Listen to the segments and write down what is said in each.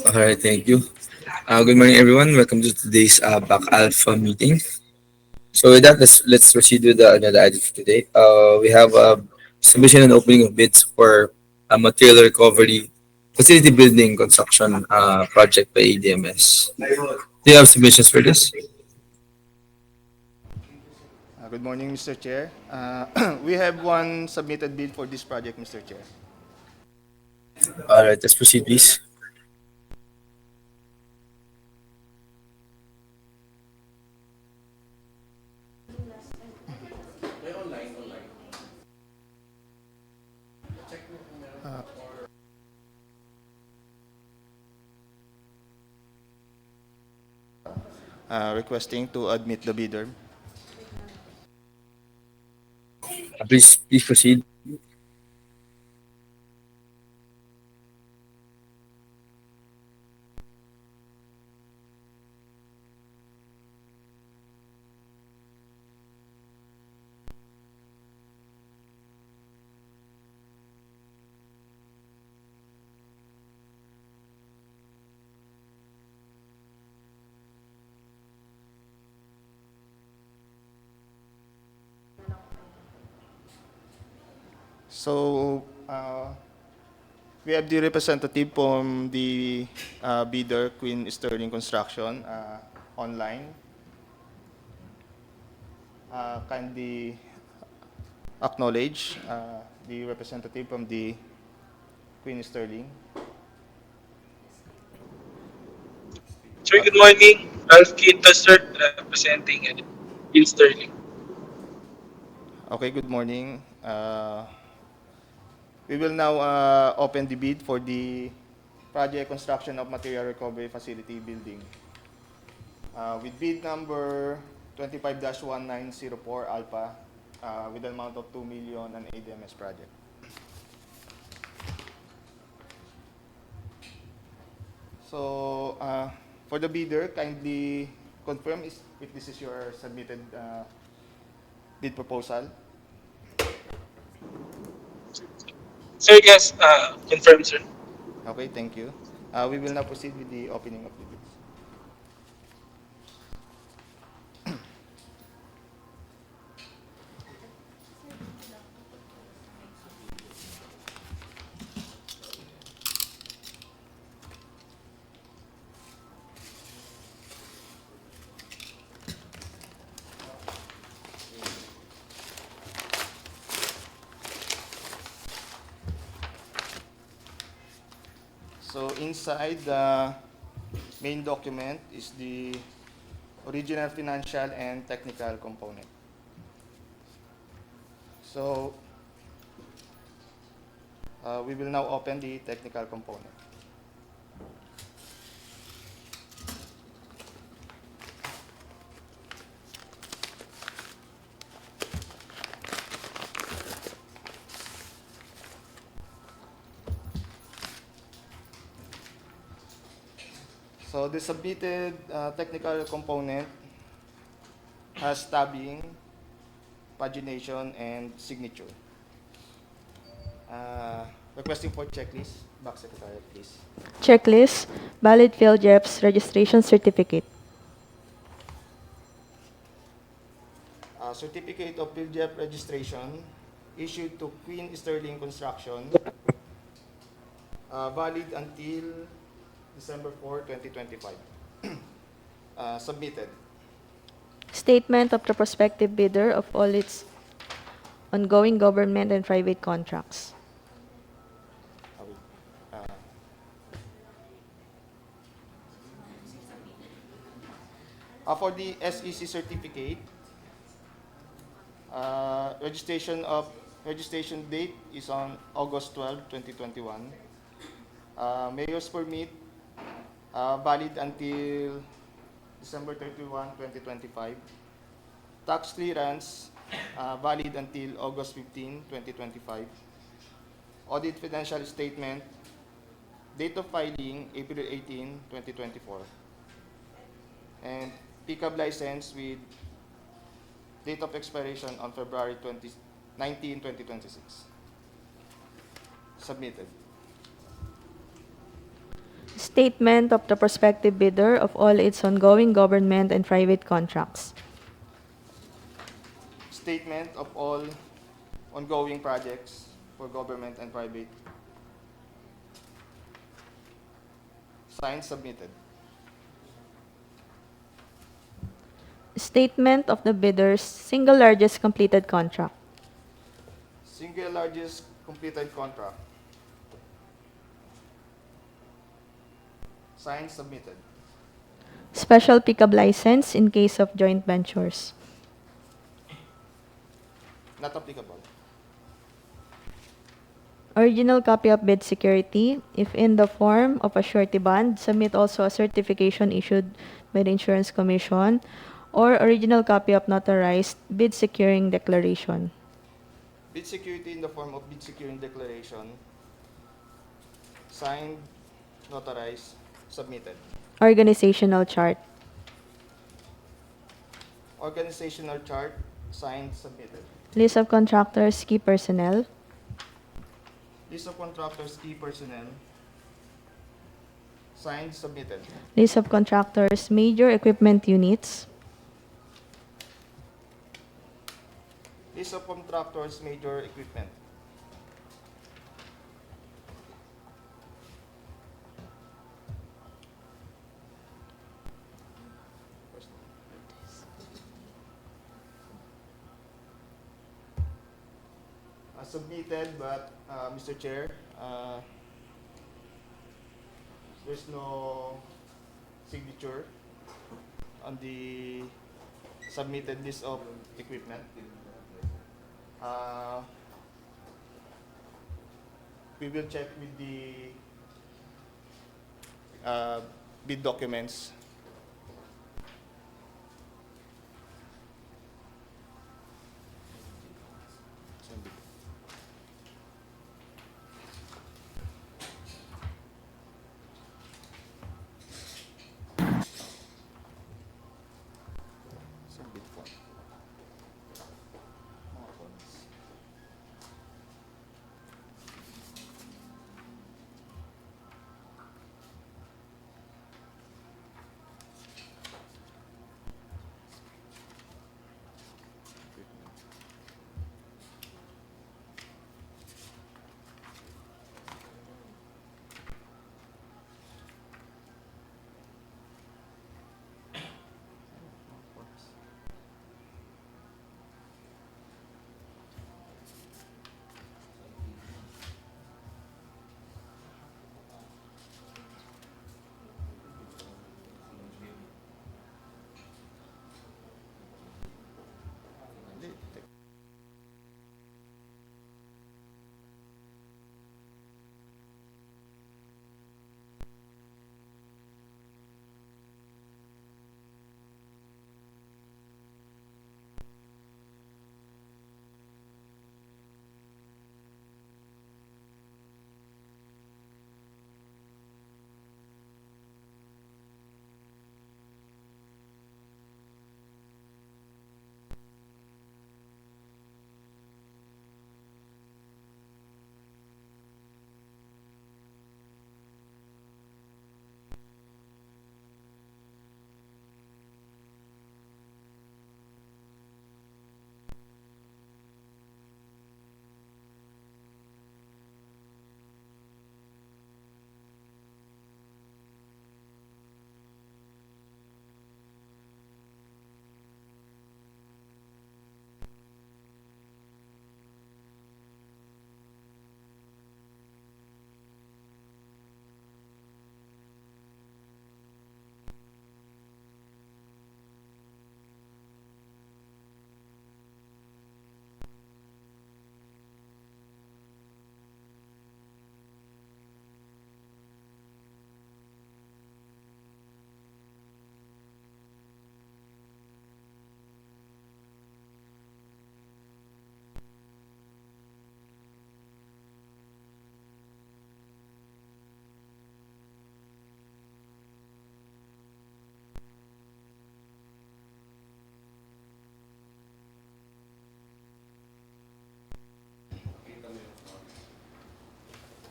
All right, thank you. Good morning, everyone. Welcome to today's BAC Alpha meeting. So with that, let's proceed with another item for today. We have submission and opening of bids for a material recovery facility building construction project by ADMS. Do you have submissions for this? Good morning, Mr. Chair. We have one submitted bid for this project, Mr. Chair. All right, let's proceed, please. Uh, Requesting to admit the bidder. Please proceed. So, we have the representative from the bidder, Queen Sterling Construction, online. Kindly acknowledge the representative from the Queen Sterling. Sir, good morning. Ralph Quinto, sir, representing Bill Sterling. Okay, good morning. We will now open the bid for the project construction of material recovery facility building. With bid number 25-1904 Alpha, with an amount of 2 million and ADMS project. So, for the bidder, kindly confirm if this is your submitted bid proposal. Sir, yes, confirm, sir. Okay, thank you. We will now proceed with the opening of the bids. So inside the main document is the original financial and technical component. So we will now open the technical component. So the submitted technical component has tabbing, pagination, and signature. Requesting for checklist. Back Secretary, please. Checklist, valid field reps registration certificate. Certificate of PhilJEP registration issued to Queen Sterling Construction, valid until December 4, 2025. Submitted. Statement of the prospective bidder of all its ongoing government and private contracts. Uh, for the SEC certificate, registration date is on August 12, 2021. Mayor's permit, valid until December 31, 2025. Tax clearance, valid until August 15, 2025. Audit financial statement, date of filing April 18, 2024. And pickup license with date of expiration on February 19, 2026. Submitted. Statement of the prospective bidder of all its ongoing government and private contracts. Statement of all ongoing projects for government and private. Signed, submitted. Statement of the bidder's single largest completed contract. Single largest completed contract. Signed, submitted. Special pickup license in case of joint ventures. Not applicable. Original copy of bid security. If in the form of a surety bond, submit also a certification issued by the Insurance Commission or original copy of notarized bid securing declaration. Bid security in the form of bid securing declaration. Signed, notarized, submitted. Organizational chart. Organizational chart. Signed, submitted. List of contractors, key personnel. List of contractors, key personnel. Signed, submitted. List of contractors, major equipment units. List of contractors, major equipment. Submitted, but Mr. Chair, there's no signature on the submitted list of equipment. We will check with the bid documents. Submit form.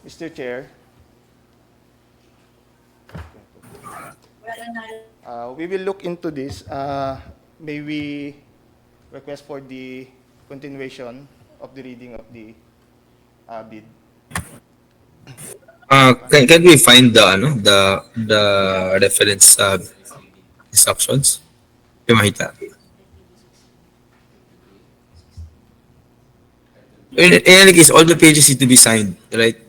Mr. Chair, we will look into this. May we request for the continuation of the reading of the bid? Can we find the ano the reference instructions? Di makita. In any case, all the pages need to be signed, right?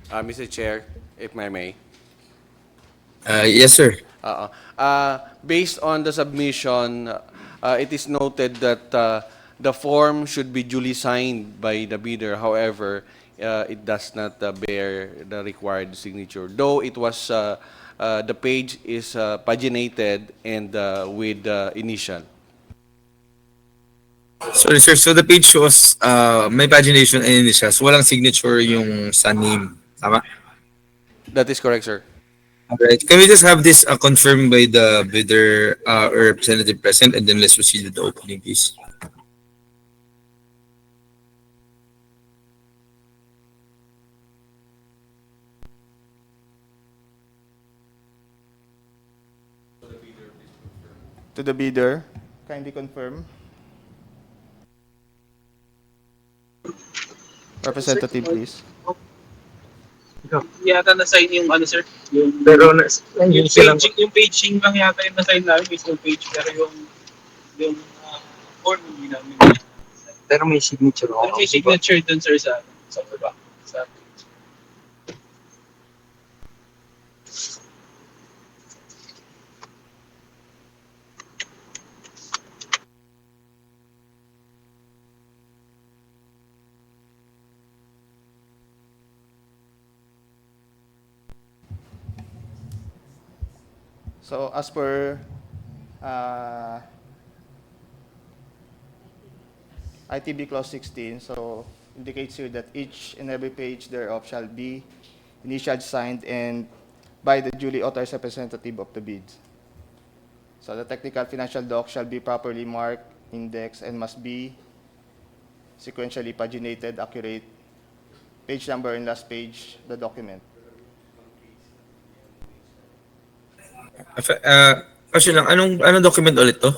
Mr. Chair, if I may. Yes, sir. Based on the submission, it is noted that the form should be duly signed by the bidder. However, it does not bear the required signature. Though it was, the page is paginated and with initial. Sorry, sir. So the page was may pagination and initials. Walang signature yung sa name. Tama? That is correct, sir. Alright. Can we just have this confirmed by the bidder or representative present, and then let's proceed with the opening, please. To the bidder, kindly confirm. Representative, please. Yata na-sign yung ano, sir? Yung paging lang yata yung na-sign namin, mismo page. Pero yung form, hindi namin. Pero may signature Pero ako. may signature dun, sir, sa baba. Sa So as per ITB Clause 16, so indicates here that each and every page thereof shall be initially signed and by the duly authorized representative of the bid. So the technical financial doc shall be properly marked, indexed, and must be sequentially paginated, accurate, page number and last page, the document. Question lang, anong document ulit to?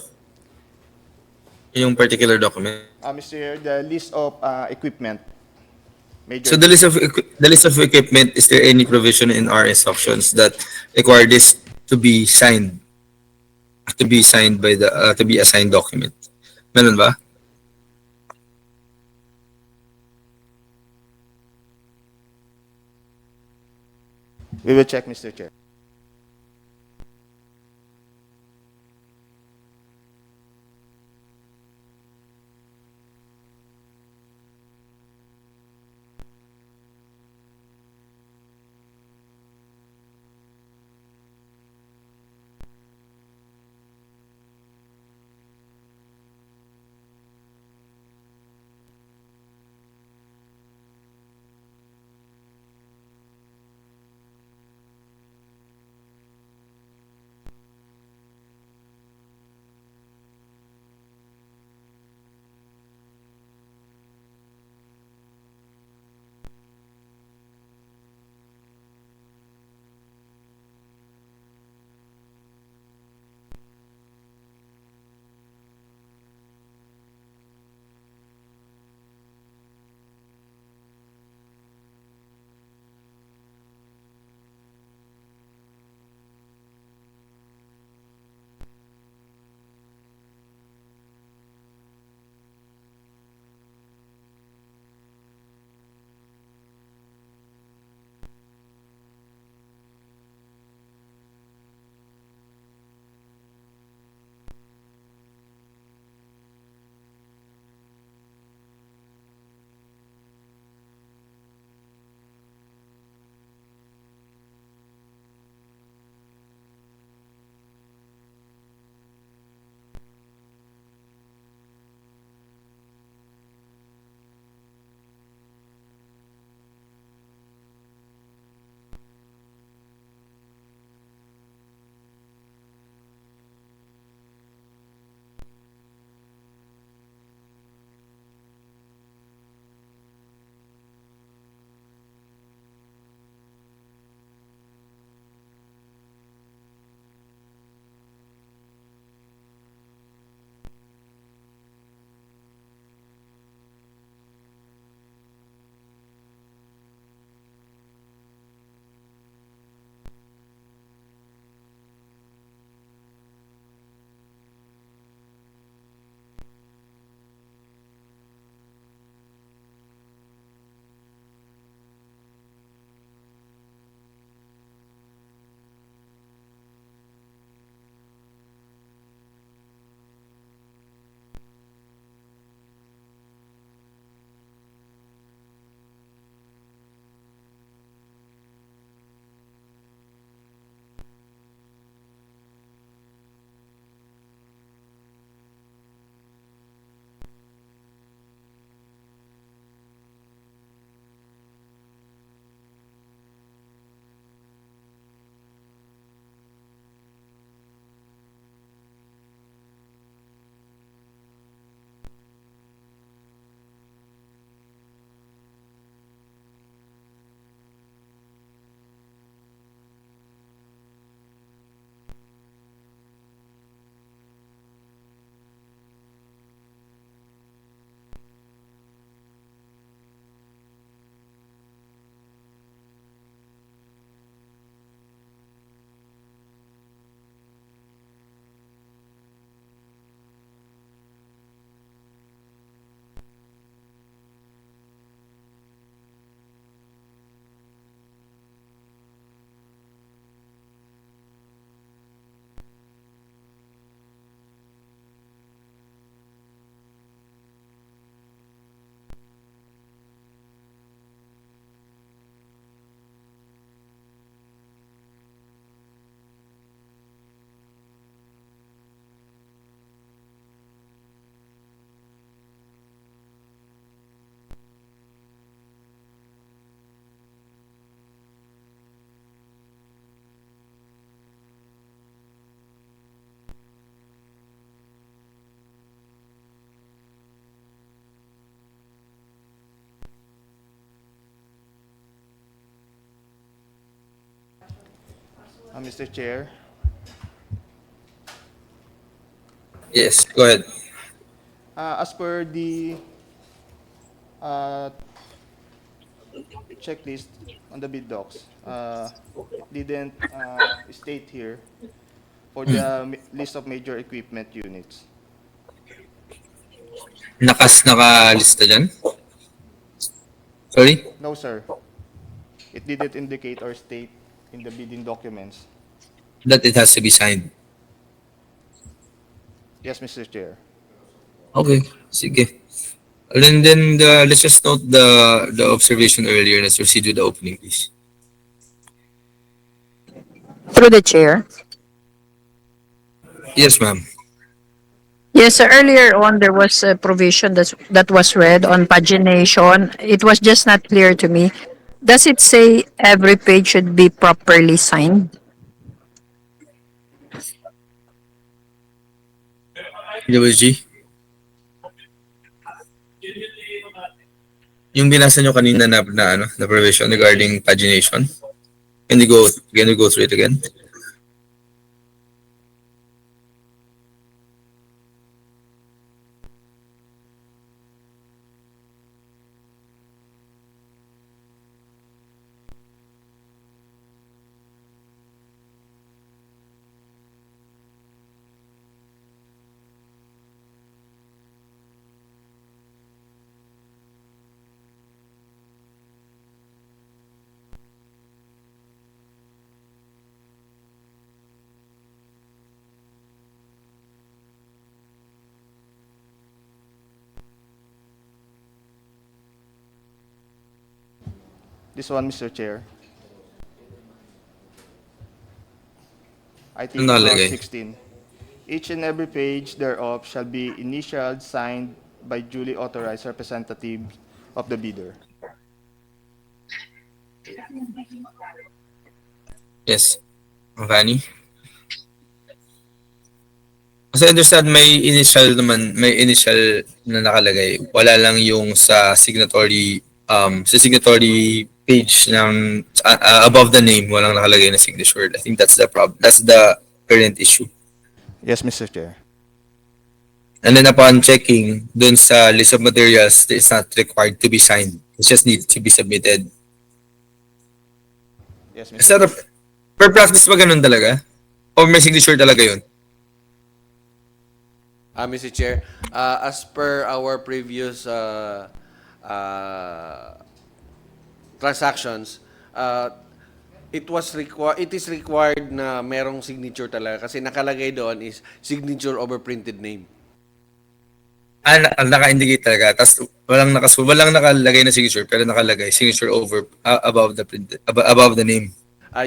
Yung particular document. Mr. Chair, the list of equipment. Major So the list of equipment, is there any provision in our instructions that require this to be signed? To be signed by the to be a signed document. Meron ba? We will check, Mr. Chair. Mr. Chair, Yes, go ahead. as per the uh, checklist on the bid docs, it didn't state here for the list of major equipment units. Nakalista dyan? Sorry? No, sir. It didn't indicate or state in the bidding documents. That it has to be signed. Yes, Mr. Chair. Okay, sige. Let's just note the observation earlier. Let's proceed with the opening, please. Through the chair. Yes, ma'am. Yes, earlier on there was a provision that was read on pagination. It was just not clear to me. Does it say every page should be properly signed? WG? Yung binasa nyo kanina na provision regarding pagination. Can you go through it again? This one, Mr. Chair. Ano Item nakalagay? 16. Each and every page thereof shall be initialed, signed by duly authorized representative of the bidder. Yes. Vani? Kasi I understand may initial na nakalagay. Wala lang yung sa signatory page ng above the name, walang nakalagay na signature. I think that's the problem. That's the current issue. Yes, Mr. Chair. And then upon checking, dun sa list of materials, it's not required to be signed. It just needs to be submitted. Yes, Mr. Is that per practice ba ganun talaga? O may signature talaga yun? Mr. Chair, as per our previous transactions, it is required na merong signature talaga kasi nakalagay doon is signature over printed name. Naka-indicate talaga. Tapos walang nakalagay na signature, pero nakalagay signature over above the name.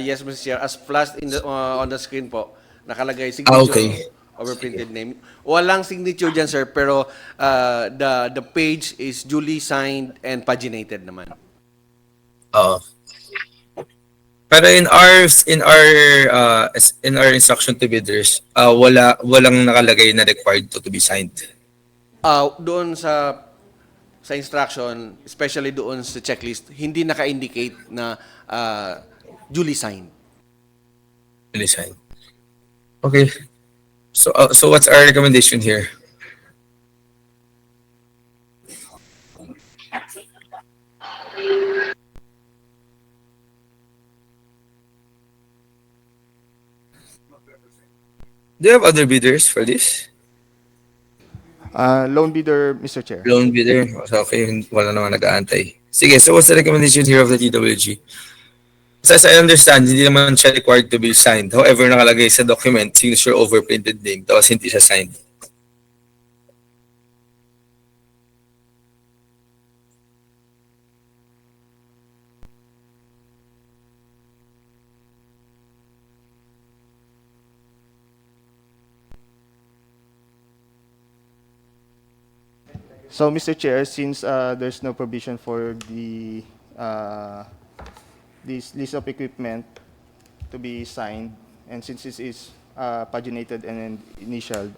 Yes, Mr. Chair, as flashed on the screen po, nakalagay signature Okay. over printed name. Walang signature dyan, sir, pero the page is duly signed and paginated naman. Oo. Pero in our instruction to bidders, walang nakalagay na required to be signed. Doon sa instruction, especially doon sa checklist, hindi naka-indicate na duly signed. Really signed. Okay. So what's our recommendation here? Do you have other bidders for this? Loan bidder, Mr. Chair. Lone bidder? So, okay, wala naman nag-aantay. Sige, so what's the recommendation here of the TWG? As I understand, hindi naman siya required to be signed. However, nakalagay sa document, signature over printed name, tapos hindi siya signed. So, Mr. Chair, since there's no provision for this list of equipment to be signed, and since this is paginated and initialed,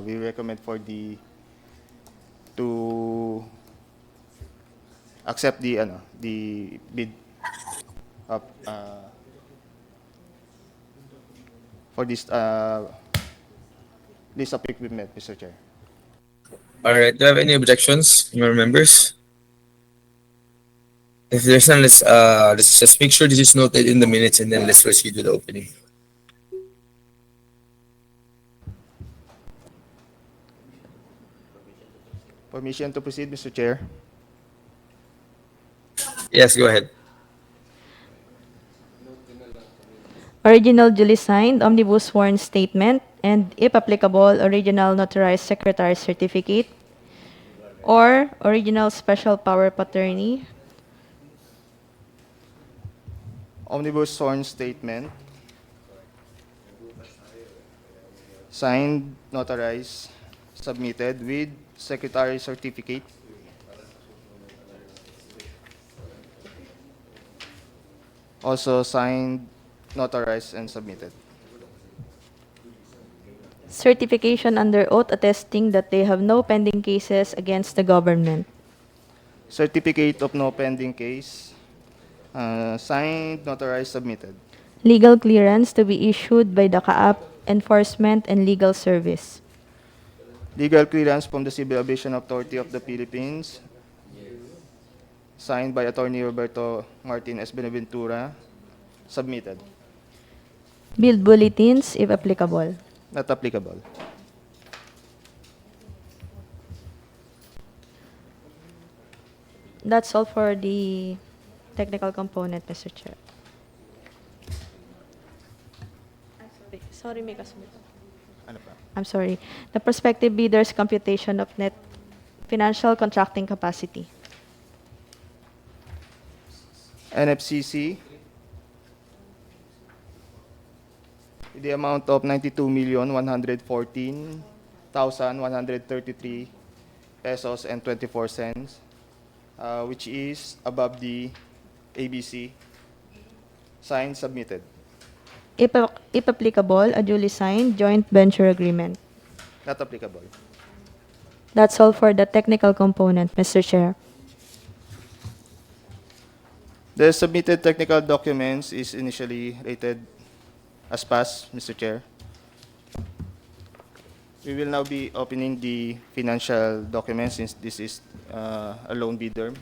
we recommend to accept the bid of for this list of equipment, Mr. Chair. All right. Do you have any objections from our members? If there's none, let's just make sure this is noted in the minutes, and then let's proceed with the opening. Permission to proceed, Mr. Chair. Yes, go ahead. Original duly signed omnibus sworn statement, and if applicable, original notarized secretary's certificate, or original special power of attorney, Omnibus sworn statement. Signed, notarized, submitted with secretary certificate. Also signed, notarized, and submitted. certification under oath attesting that they have no pending cases against the government, Certificate of no pending case. Signed, notarized, submitted. legal clearance to be issued by the CAAP Enforcement and Legal Service, Legal clearance from the Civil Aviation Authority of the Philippines. Signed by Attorney Roberto Martinez Benaventura. Submitted. billed bulletins if applicable. Not applicable. That's all for the technical component, Mr. Chair. Sorry, may kasunod. Ano pa? I'm sorry. The prospective bidder's computation of net financial contracting capacity. NFCC, with the amount of 92,114,133 pesos and 24 cents, which is above the ABC. Signed, submitted. If applicable, a duly signed joint venture agreement. Not applicable. That's all for the technical component, Mr. Chair. The submitted technical documents is initially rated as passed, Mr. Chair. We will now be opening the financial documents since this is a loan bidder.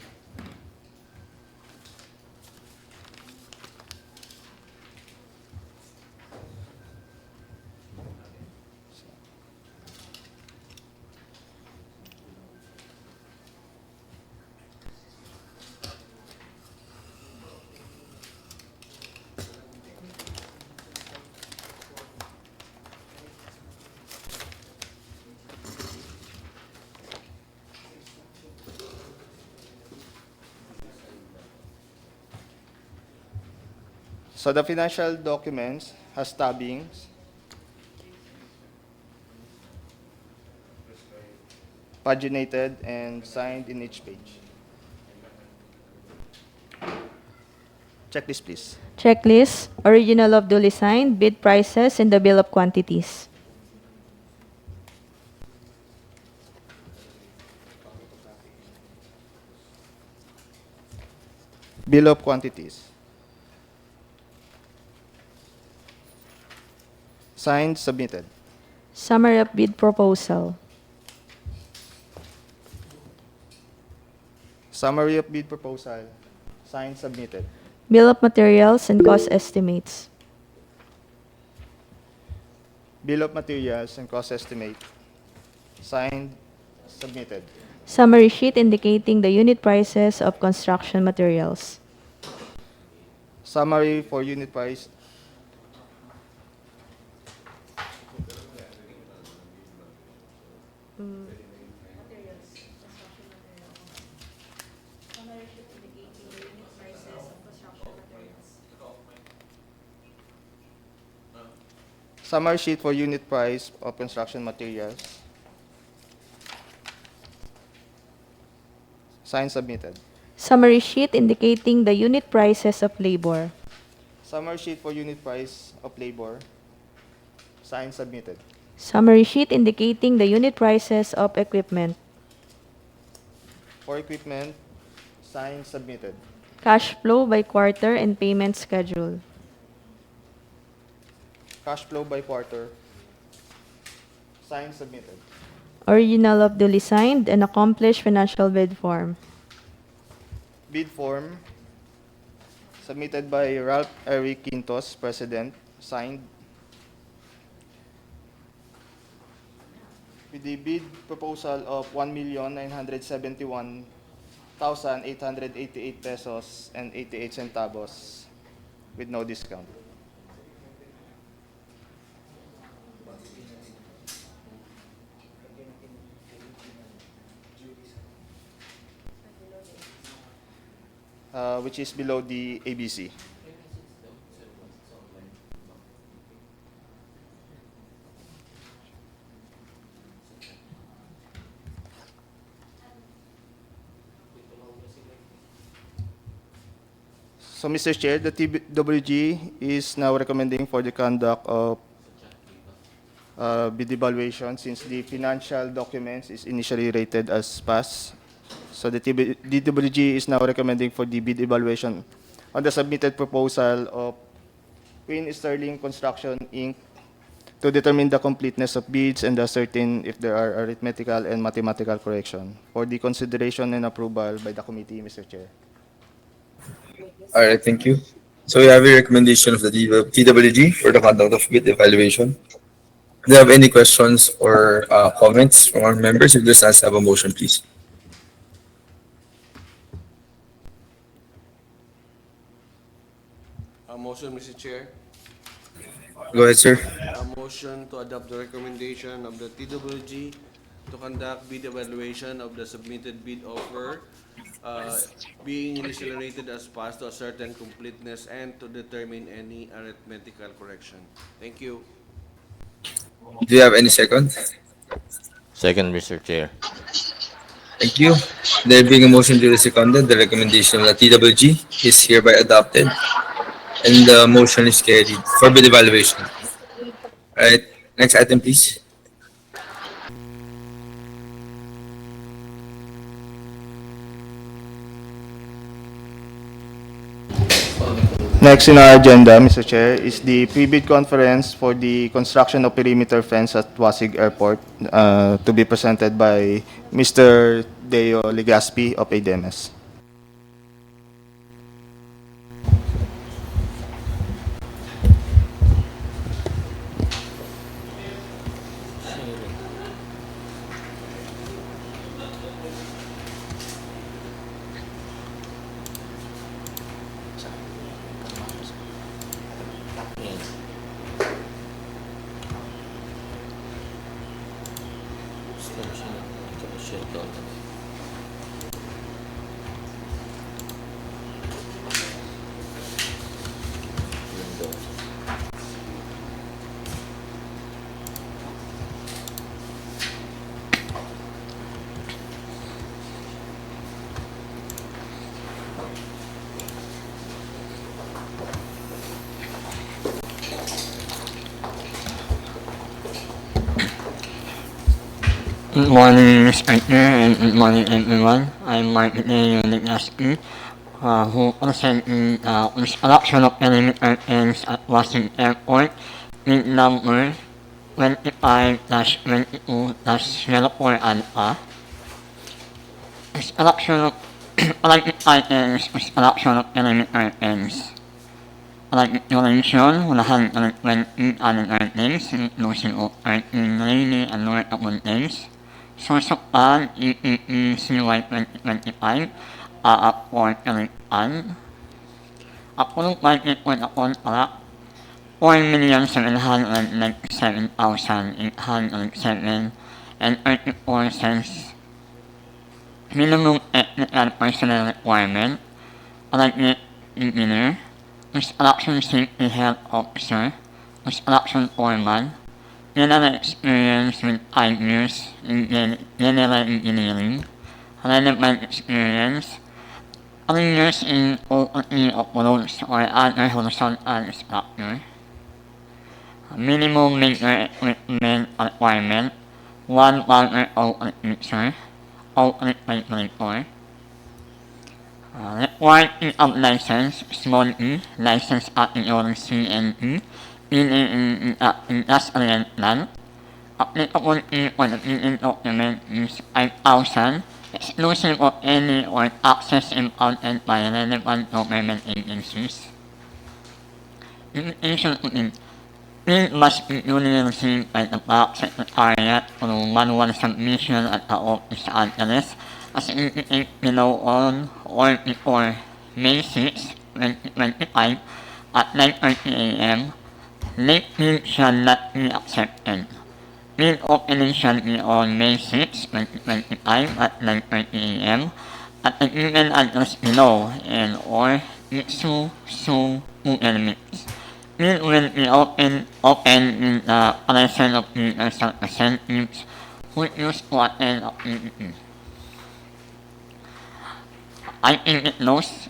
So the financial documents has tabbings, paginated and signed in each page. Checklist, please. Checklist, original of duly signed, bid prices, and the bill of quantities. Bill of quantities. Signed, submitted. Summary of bid proposal. Summary of bid proposal. Signed, submitted. Bill of materials and cost estimates. Bill of materials and cost estimate. Signed, submitted. Summary sheet indicating the unit prices of construction materials. Summary for unit price. Summary sheet for unit price of construction materials. Signed, submitted. Summary sheet indicating the unit prices of labor. Summary sheet for unit price of labor. Signed, submitted. Summary sheet indicating the unit prices of equipment. For equipment, signed, submitted. Cash flow by quarter and payment schedule. cash flow by quarter, signed, submitted. Original of duly signed and accomplished financial bid form. Bid form, submitted by Ralph Eric Quintos, President, signed. With the bid proposal of 1,971,888 pesos and 88 centavos with no discount. Which is below the ABC. So, Mr. Chair, the TWG is now recommending for the conduct of bid evaluation since the financial documents is initially rated as pass. So the DWG is now recommending for the bid evaluation on the submitted proposal of Queen Sterling Construction, Inc. to determine the completeness of bids and ascertain if there are arithmetical and mathematical correction for the consideration and approval by the committee, Mr. Chair. All right, thank you. So we have a recommendation of the TWG for the conduct of bid evaluation. Do you have any questions or comments from our members? If there's none, have a motion, please. A motion, Mr. Chair. Go ahead, sir. A motion to adopt the recommendation of the TWG to conduct bid evaluation of the submitted bid offer, being initially rated as pass to a certain completeness and to determine any arithmetical correction. Thank you. Do you have any second? Second, Mr. Chair. Thank you. There being a motion to the seconded, the recommendation of the TWG is hereby adopted, and the motion is carried for bid evaluation. All right, next item, please. Next in our agenda, Mr. Chair, is the pre-bid conference for the construction of perimeter fence at Wasig Airport to be presented by Mr. Deo Legaspi of ADMS. Good morning, Mr. Chair, and good morning, everyone. I'm Martin Legaspi, who presenting construction of perimeter fence at Wasig Airport with number 25-22-04 Alpha. Construction of electric items, construction of perimeter fence. Electric duration 120 calendar days, inclusive of 13 rainy and workable days. Source of fund, EPP CY 2025, CAAP for Electric. Approved budget for the contract, 4,797,807 and 34 cents. Minimum technical personnel requirement, electric engineer, construction safety health officer, construction foreman, general experience with 5 years in general engineering, relevant experience, 3 years in quality of roads or other horizontal structure. Minimum major equipment requirement, 1 power outlet mixer, outlet calculator. Required of license, small e, license category CNE, in industrial plant. Applicable fee for the meeting document is 5,000, exclusive of any or access impounded by relevant government agencies. Invitation to the fee must be duly received by the BAC Secretariat through manual submission at the office address as indicated below on or before May 6, 2025 at 9:30 a.m. Late fee shall not be accepted. Bid opening shall be on May 6, 2025 at 9:30 a.m. at the given address below and or issue Google Meets. Bid will be open in the presence of leaders representatives who use to attend activity. I think it knows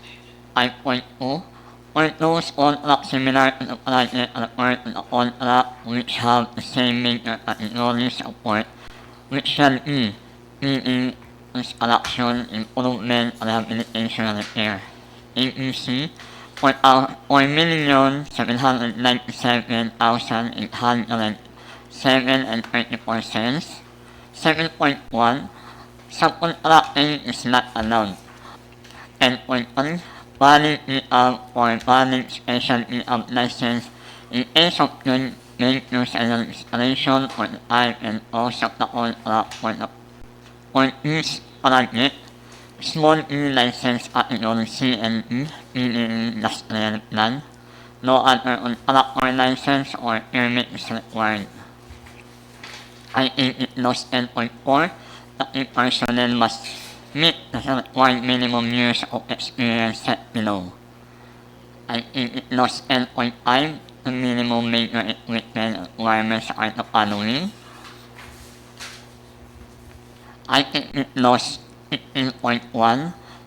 5.2 or those contracts similar to the project referred to the contract which have the same major categories of work, which shall be PD, installation, improvement, rehabilitation, repair. APC, 4,797,807.34. 7.1, subcontracting is not allowed. 10.1, valid PR or valid special PR license in case of joint ventures and installation for the time and cost of the contract for each project. Small E license category C and D, PDE industrial plan. No other contractor license or permit is required. I think it knows 10.4 that the personnel must meet the required minimum years of experience set below. I think it knows 10.5 the minimum major equipment requirements are the following. I think it knows 15.1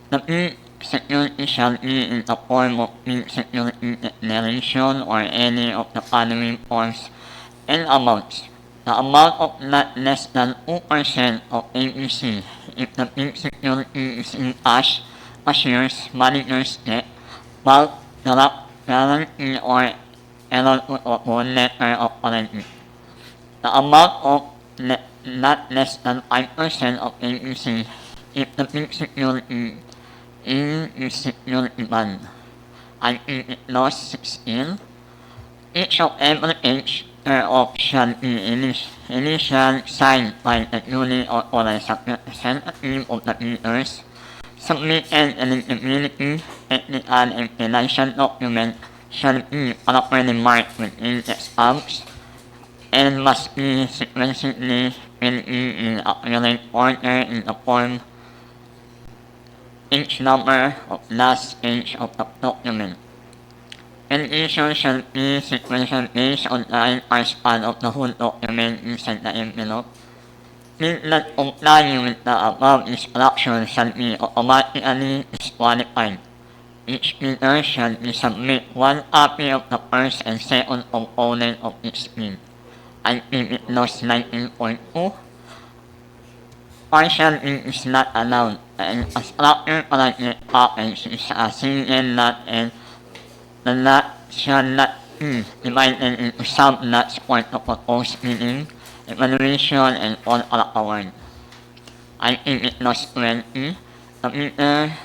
the peak security shall be in the form of peak security declaration or any of the following forms and amounts. The amount of not less than 2% of APC if the peak security is in cash, cashiers, manager's check, bulk, draft, guarantee, or error of one letter of warranty. The amount of not less than 5% of APC if the peak security is security bond. I think it knows 16. Each of every page thereof shall be initial signed by the duly authorized representative of the bidders, submitted eligibility, technical and financial document shall be properly marked with index stamps and must be sequentially filled in accurate order in the form each number of last page of the document. Edition shall be sequential based on the entire span of the whole document inside the envelope. Things not complying with the above instructions shall be automatically disqualified. Each bidder shall be submit one copy of the first and second component of each bid. I think it knows 19.2. Partial bid is not allowed. The infrastructure project package is a single lot and the lot shall not be divided into sub-lots for the proposed bidding, evaluation, and contract award. I think it knows 20. The bidder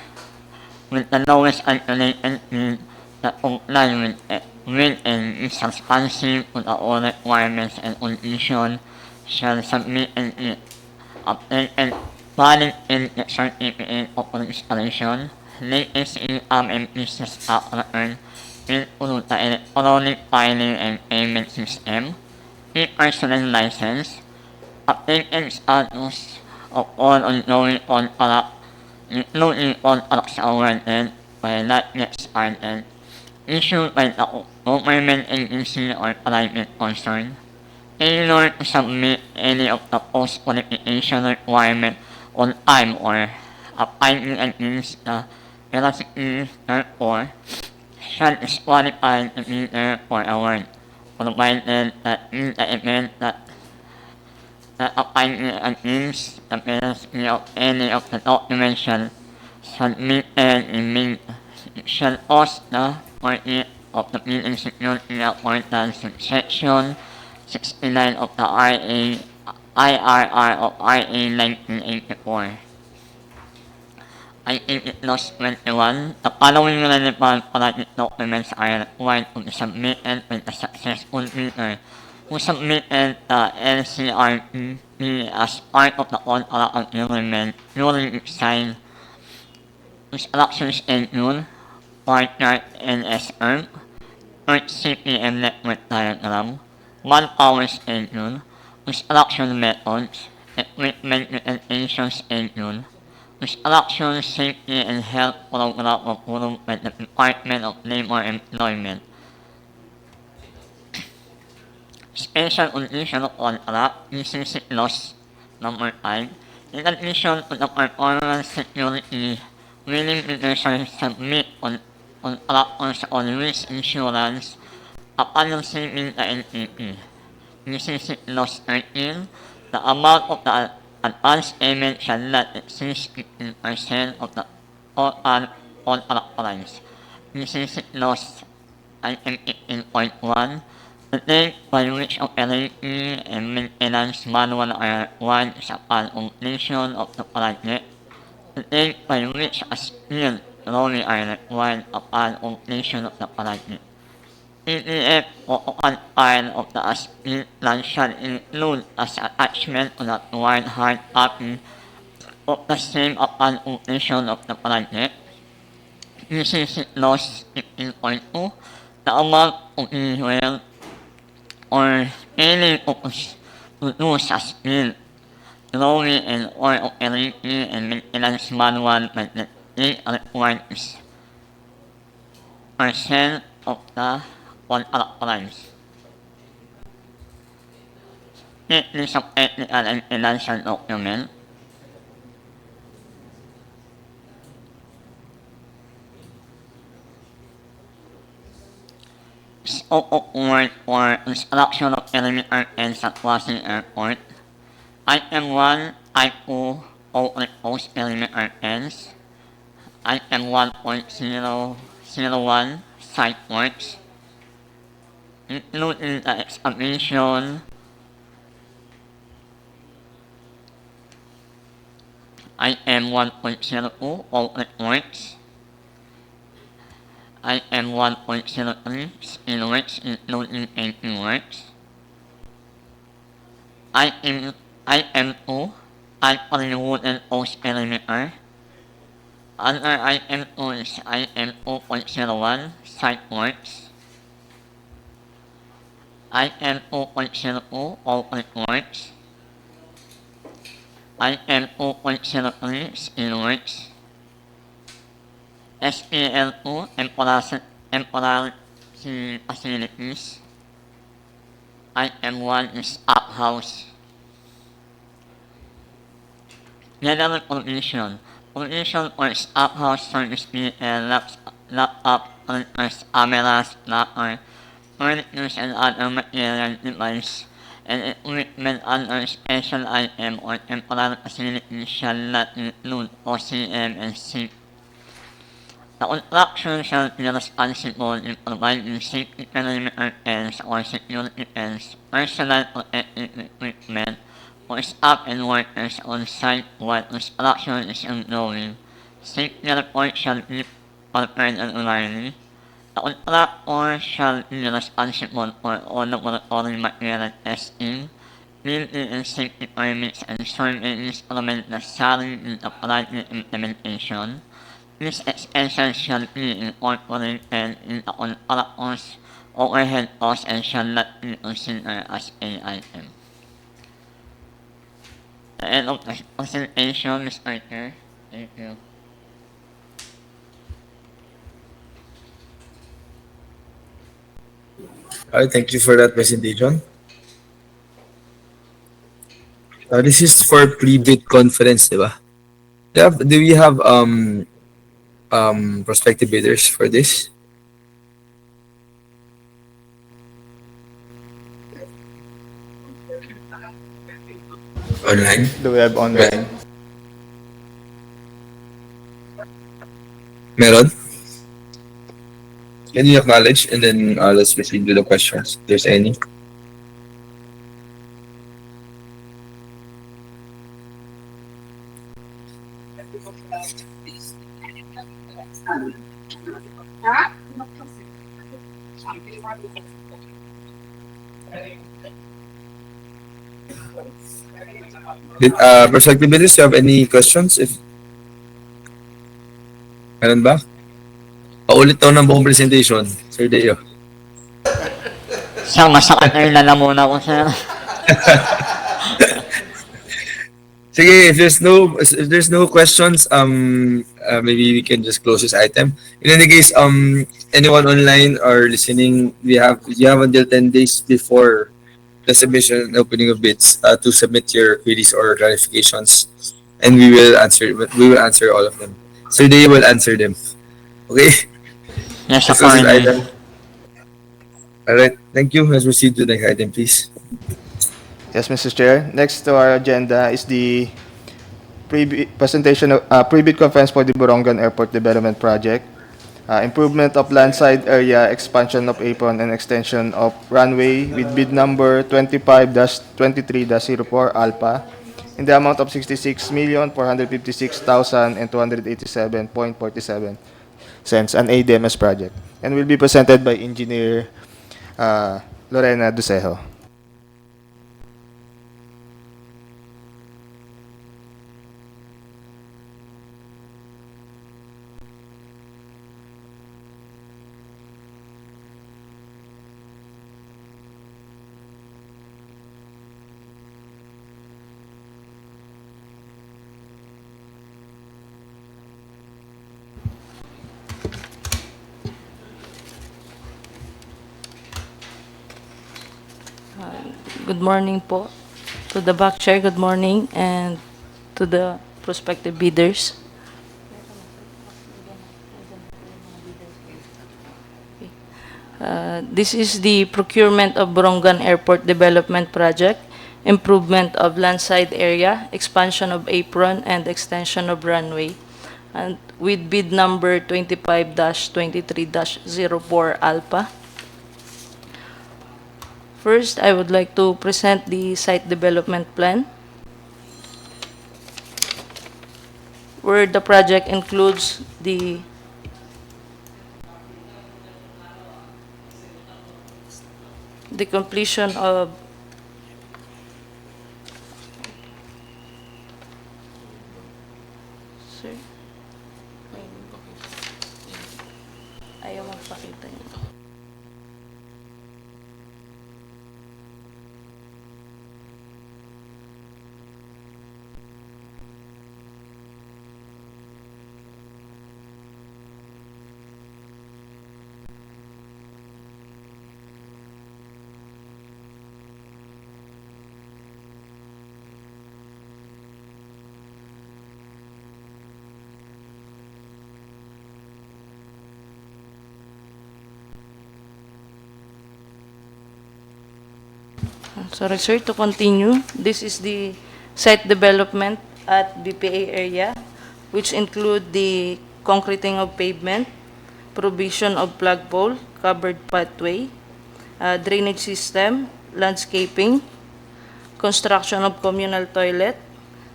with the lowest calculated bid that comply with and is responsive to the all requirements and conditions shall submit an updated valid certificate of installation, latest income and business tax return, through the electronic filing and payment system, e-personal license, updated status of all ongoing contract, including contracts awarded but not yet started, issued by the government agency or private concern, failure to submit any of the post-qualification requirement on time or applying against the penalty, therefore, shall disqualify the bidder for award, provided that in the event that applying against the penalty of any of the documents shall submitted in shall cause the of the Building Security Accordance with Section 69 of the IRR of RA 1984. Item clause 21. The following relevant project documents are required to be submitted with a successful bidder who submitted the LCRP as part of the contract agreement during its sign. Construction schedule, partner NSR, Earth CPM network diagram, manpower schedule, construction methods, equipment utilization schedule, construction safety and health program approved by the Department of Labor and Employment. Special condition of contract, PCC clause number 5. In addition to the performance security, willing bidders shall submit on contractors on risk insurance upon receiving the NPP. PCC clause 13. The amount of the advance payment shall not exceed 15% of the total contract price. PCC clause item 15.1. The date by which operating and maintenance manual are required is upon completion of the project. The date by which a skilled drawing are required upon completion of the project. PDF photocopy file of the as-built plan shall include as attachment to the required hard copy of the same upon completion of the project. PCC clause 15.2. The amount of Israel or any purpose to use as-built drawing and or operating and maintenance manual by the date required is percent of the contract price. List of technical and financial document. Scope of work for construction of perimeter ends at Wasig Airport. Item 1, Type 2, proposed perimeter ends. Item 1.001, site works, including the excavation, Item 1.02, outlet works. Item 1.03, steel works, including painting works. Item 2, Type 3 wooden post perimeter. Under Item 2 is Item 2.01, site works. Item 2.02, outlet works. Item 2.03, steel works. SPL2, temporary facilities. Item 1 is outhouse. General provision. Provision for outhouse service laptop, printers, cameras, locker, furniture and other material device and equipment under special item or temporary facility shall not include OCM and SIP. The contractor shall be responsible in providing safety perimeter fence or security fence, personal protective equipment for staff and workers on site while construction is ongoing. Safety report shall be prepared regularly. The contractor shall be responsible for all laboratory material testing, building and safety permits and survey instruments necessary in the project implementation. These expenses shall be incorporated in the contractor's overhead costs and shall not be considered as a item. The end of the presentation, Mr. Chair. Thank you. Alright, thank you for that presentation. This is for pre-bid conference, di ba? Do we have prospective bidders for this? Online? Do we have online? Meron? Can you acknowledge and then let's proceed with the questions if there's any. Prospective bidders, you have any questions? If meron ba? Paulit daw ng buong presentation, Sir Deo. Sir, mas naka-earn na muna ako, sir. Sige, if there's no questions, maybe we can just close this item. In any case, anyone online or listening, you have until 10 days before the submission and opening of bids to submit your queries or clarifications, and we will answer all of them. So they will answer them. Okay. Yes, Let's close this Attorney. item. All right. Thank you. Let's proceed to the next item, please. Yes, Mr. Chair. Next to our agenda is the presentation of pre-bid conference for the Borongan Airport Development Project, improvement of landside area, expansion of Apron, and extension of runway with bid number 25-23-04 Alpha in the amount of 66,456,287.47 cents, an ADMS project, and will be presented by Engineer Lorena Ducejo. Good morning po to the BAC chair, good morning, and to the prospective bidders. This is the procurement of Borongan Airport Development Project, improvement of landside area, expansion of apron, and extension of runway, and with bid number 25-23-04 Alpha. First, I would like to present the site development plan, where the project includes the completion of sir, ayaw magpakita yun. Sorry, sir, to continue. This is the site development at BPA area, which include the concreting of pavement, provision of flagpole, covered pathway, drainage system, landscaping, construction of communal toilet,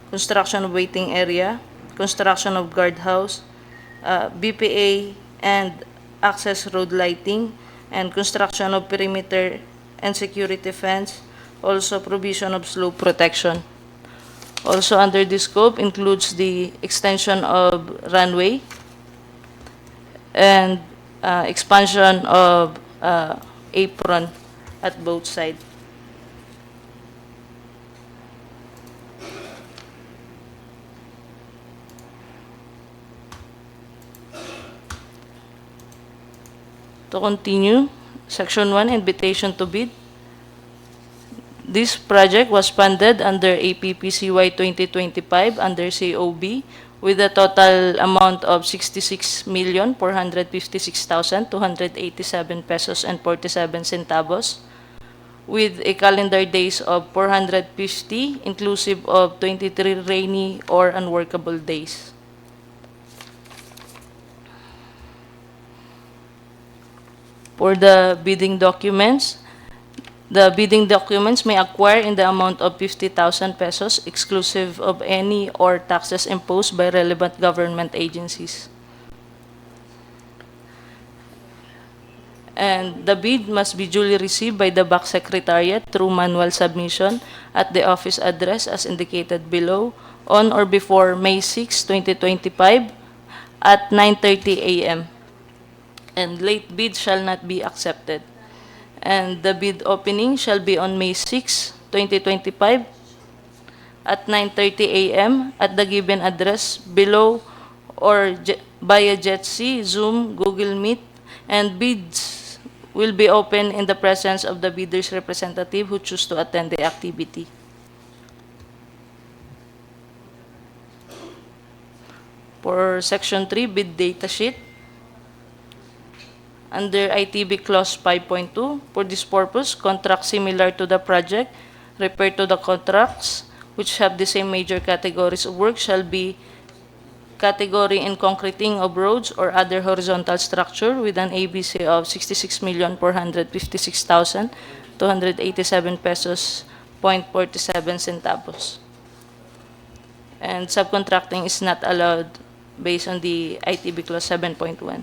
construction of waiting area, construction of guardhouse, BPA and access road lighting, and construction of perimeter and security fence, also provision of slope protection. Also under this scope includes the extension of runway and expansion of apron at both sides. To continue, Section 1, Invitation to Bid. This project was funded under APPCY 2025 under COB with a total amount of 66,456,287 pesos and 47 centavos, with a calendar days of 450 inclusive of 23 rainy or unworkable days. For the bidding documents may acquire in the amount of 50,000 pesos exclusive of any or taxes imposed by relevant government agencies. And the bid must be duly received by the BAC Secretariat through manual submission at the office address as indicated below on or before May 6, 2025 at 9:30 a.m. And late bid shall not be accepted. And the bid opening shall be on May 6, 2025 at 9:30 a.m. at the given address below or via Jitsi, Zoom, Google Meet, and bids will be open in the presence of the bidder's representative who choose to attend the activity. For Section 3, bid data sheet, under ITB Clause 5.2, for this purpose, contracts similar to the project refer to the contracts which have the same major categories of work shall be category in concreting of roads or other horizontal structure with an ABC of 66,456,287 pesos, 0.47 centavos. And subcontracting is not allowed based on the ITB Clause 7.1.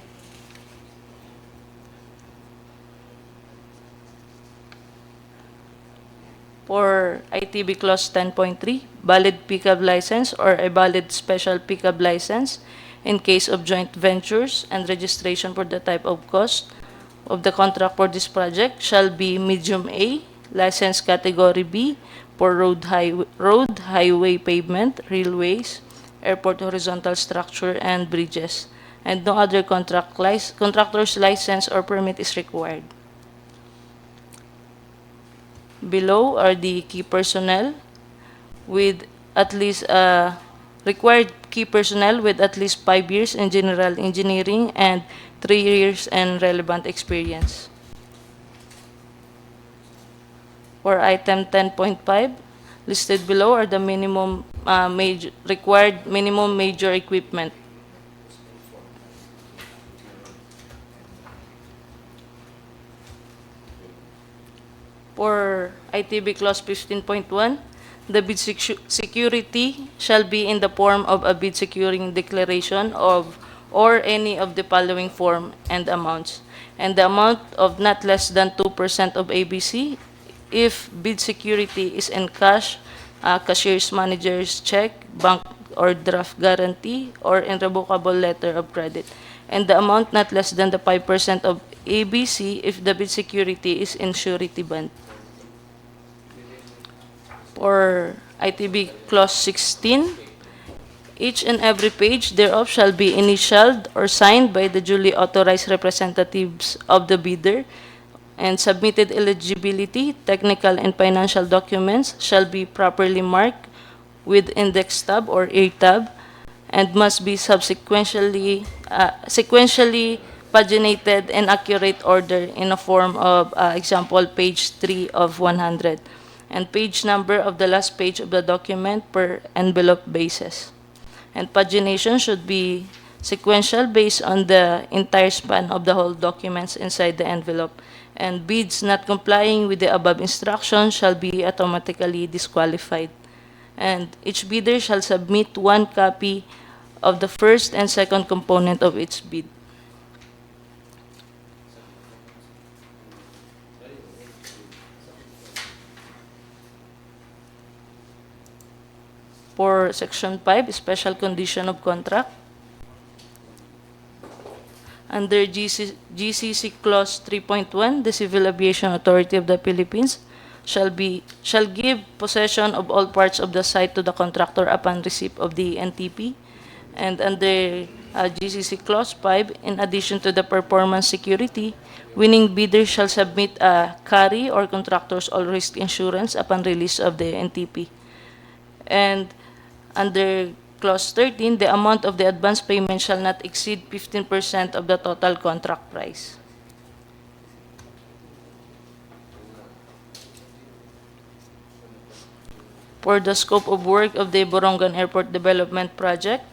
For ITB Clause 10.3, valid pickup license or a valid special pickup license in case of joint ventures and registration for the type of cost of the contract for this project shall be medium A, license category B for road, highway pavement, railways, airport horizontal structure, and bridges, and no other contractor's license or permit is required. Below are the key personnel with at least required key personnel with at least 5 years in general engineering and 3 years in relevant experience. For item 10.5, listed below are the minimum required minimum major equipment. For ITB Clause 15.1, the bid security shall be in the form of a bid securing declaration of or any of the following form and amounts, and the amount of not less than 2% of ABC if bid security is in cash, cashier's manager's check, bank or draft guarantee, or irrevocable letter of credit, and the amount not less than the 5% of ABC if the bid security is in surety bond. For ITB Clause 16, each and every page thereof shall be initialed or signed by the duly authorized representatives of the bidder, and submitted eligibility, technical and financial documents shall be properly marked with index tab or A tab, and must be sequentially paginated in accurate order in a form of example page 3 of 100, and page number of the last page of the document per envelope basis. And pagination should be sequential based on the entire span of the whole documents inside the envelope, and bids not complying with the above instructions shall be automatically disqualified. And each bidder shall submit one copy of the first and second component of its bid. For Section 5, Special Condition of Contract, under GCC Clause 3.1, the Civil Aviation Authority of the Philippines shall give possession of all parts of the site to the contractor upon receipt of the NTP. And under GCC Clause 5, in addition to the performance security, winning bidders shall submit a carry or contractor's all-risk insurance upon release of the NTP. And under Clause 13, the amount of the advance payment shall not exceed 15% of the total contract price. For the scope of work of the Borongan Airport Development Project,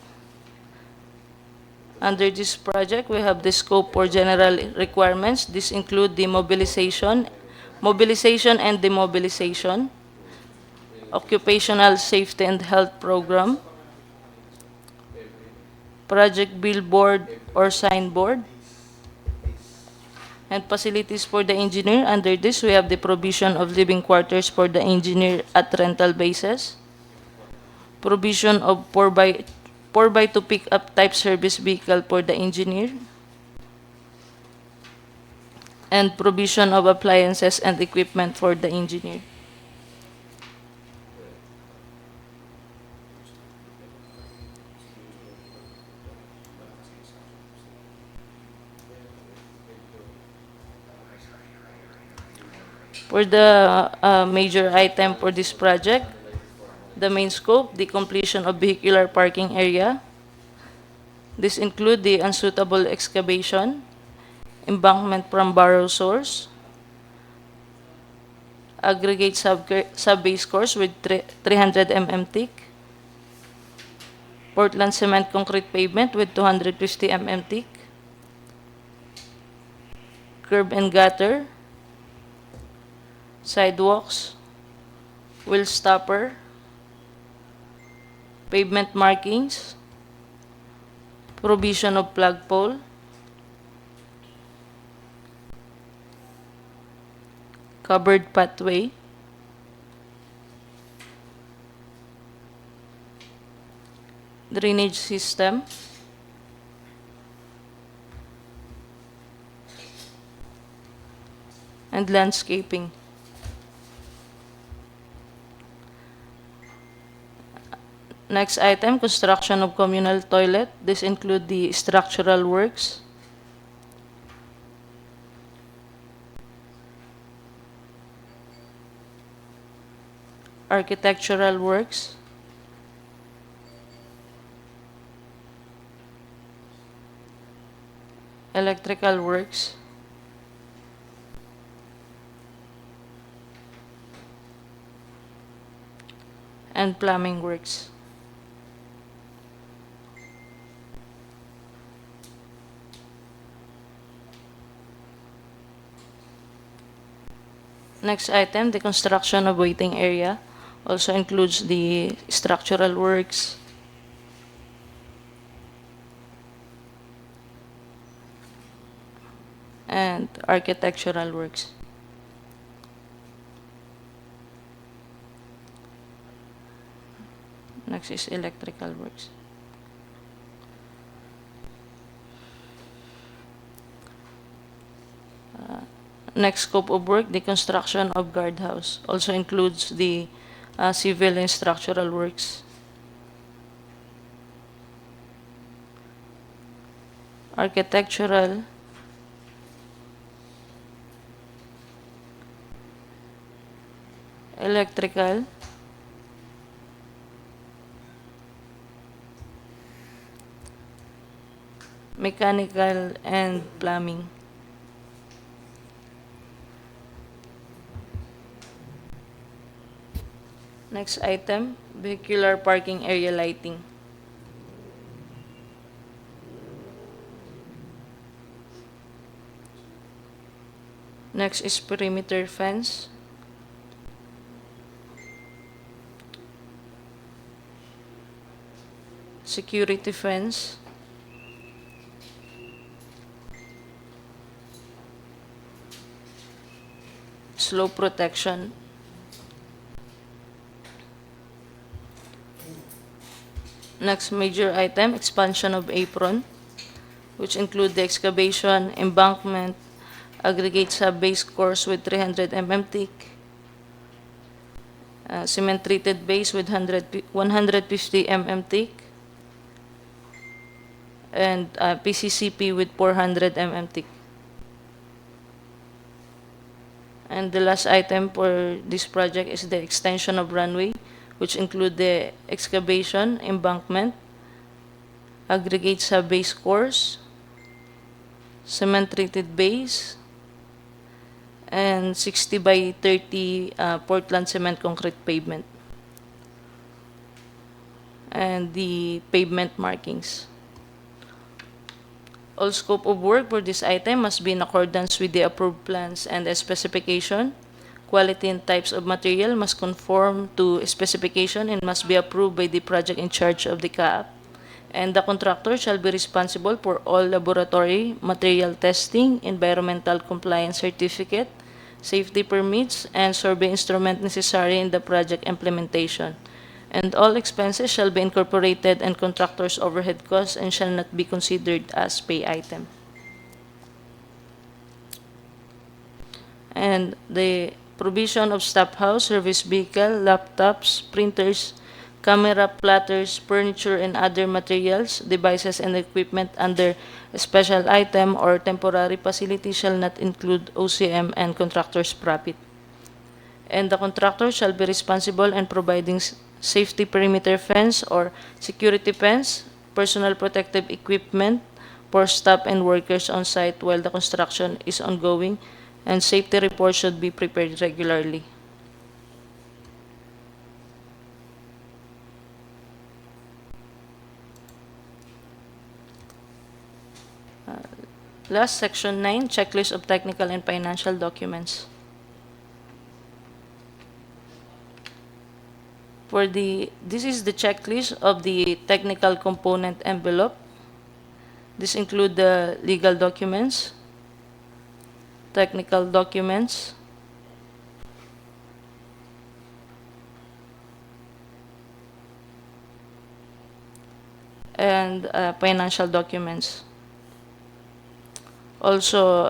Under this project, we have the scope or general requirements. This include the mobilization and demobilization, occupational safety and health program, project billboard or signboard, and facilities for the engineer. Under this, we have the provision of living quarters for the engineer at rental basis, provision of 4x2 pickup type service vehicle for the engineer, and provision of appliances and equipment for the engineer. For the major item for this project, the main scope, the completion of vehicular parking area. This include the unsuitable excavation, embankment from borrow source, aggregate sub-base course with 300 mm thick, Portland cement concrete pavement with 250 mm thick, curb and gutter, sidewalks, wheel stopper, pavement markings, provision of flagpole, covered pathway, drainage system, and landscaping. Next item, construction of communal toilet. This include the structural works, architectural works, electrical works, and plumbing works. Next item, the construction of waiting area. Also includes the structural works, and architectural works. Next is electrical works. Next scope of work, the construction of guardhouse. Also includes the civil and structural works, architectural, electrical, mechanical, and plumbing. Next item, vehicular parking area lighting. Next is perimeter fence, security fence, slope protection, next major item, expansion of apron, which include the excavation, embankment, aggregate sub-base course with 300 mm thick, cement treated base with 150 mm thick, and PCCP with 400 mm thick. And the last item for this project is the extension of runway, which include the excavation, embankment, aggregate sub-base course, cement treated base, and 60 by 30 Portland cement concrete pavement, and the pavement markings. All scope of work for this item must be in accordance with the approved plans and the specification. Quality and types of material must conform to specification and must be approved by the project in charge of the CAAP. And the contractor shall be responsible for all laboratory, material testing, environmental compliance certificate, safety permits, and survey instrument necessary in the project implementation. And all expenses shall be incorporated and contractor's overhead costs and shall not be considered as pay item. And the provision of staff house, service vehicle, laptops, printers, camera, platters, furniture, and other materials, devices, and equipment under a special item or temporary facility shall not include OCM and contractor's profit. And the contractor shall be responsible in providing safety perimeter fence or security fence, personal protective equipment for staff and workers on site while the construction is ongoing, and safety reports should be prepared regularly. Last, Section 9, Checklist of Technical and Financial Documents. This is the checklist of the technical component envelope. This include the legal documents, technical documents, and financial documents. Also,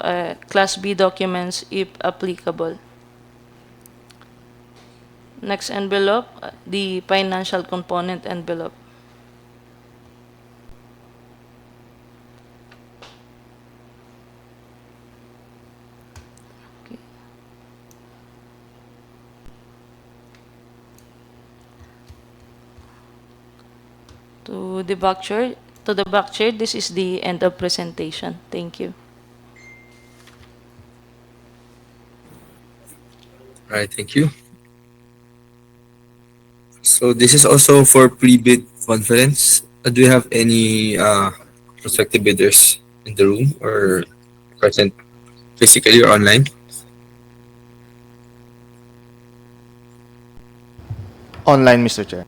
Class B documents if applicable. Next envelope, the financial component envelope. Okay. To the back chair, this is the end of presentation. Thank you. All right, thank you. So this is also for pre-bid conference. Do you have any prospective bidders in the room or present physically or online? Online, Mr. Chair.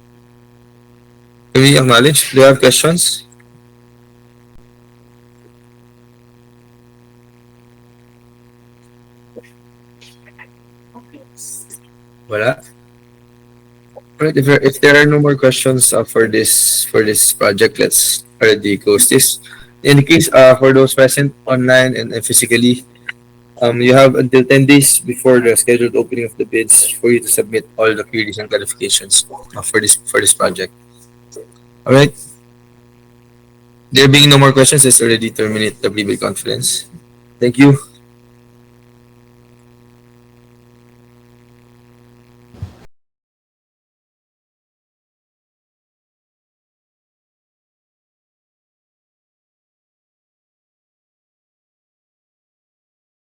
Can we acknowledge? Do you have questions? Wala. Alright, if there are no more questions for this project, let's already close this. In the case for those present online and physically, you have until 10 days before the scheduled opening of the bids for you to submit all the queries and clarifications for this project. All right. There being no more questions, let's already terminate the pre-bid conference. Thank you.